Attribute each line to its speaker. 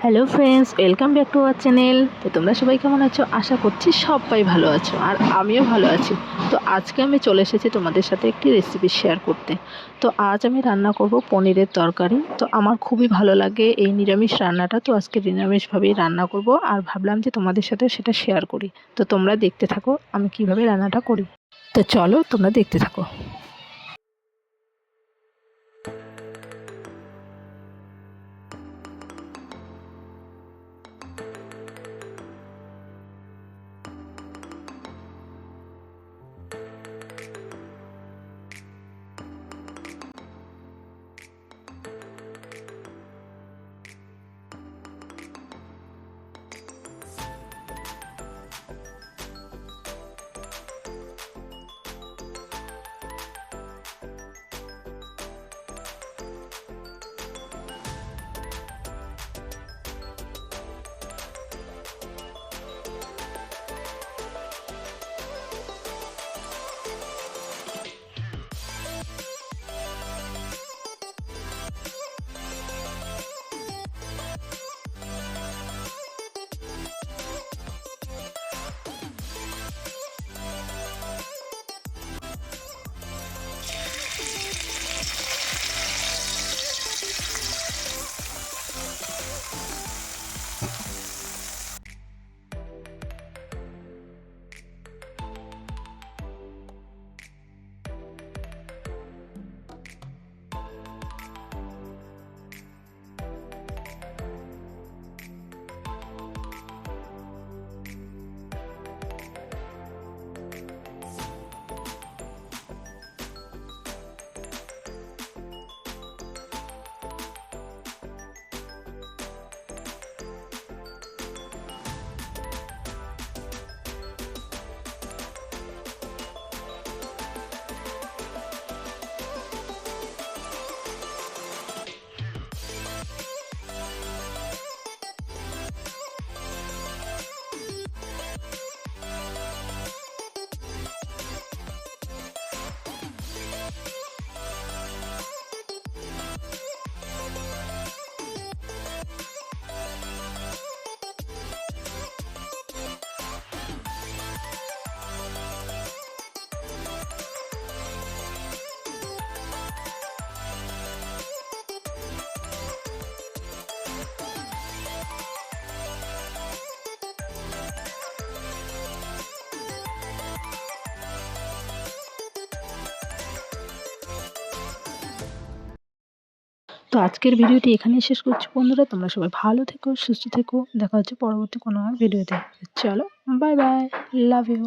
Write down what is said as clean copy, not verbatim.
Speaker 1: Hello friends, welcome back to our channel. তো তোমরা সবাই কেমন আছো? আশা করছি সবাই ভালো আছো, আর আমিও ভালো আছি। তো আজকে আমি চলে এসেছি তোমাদের সাথে একটি রেসিপি শেয়ার করতে। তো আজ আমি রান্না করব পনিরের তরকারি। তো আমার খুবই ভালো লাগে এই নিরামিষ রান্নাটা, তো আজকে নিরামিষভাবেই রান্না করব, আর ভাবলাম যে তোমাদের সাথে সেটা শেয়ার করি। তো তোমরা দেখতে থাকো আমি কিভাবে রান্নাটা করি। তো চলো তোমরা দেখতে থাকো। তো আজকের ভিডিওটি এখানেই শেষ করছি বন্ধুরা। তোমরা সবাই ভালো থেকো, সুস্থ থেকো। দেখা হচ্ছে পরবর্তী কোনো আর ভিডিওতে। চলো, বাই বাই, লাভ ইউ।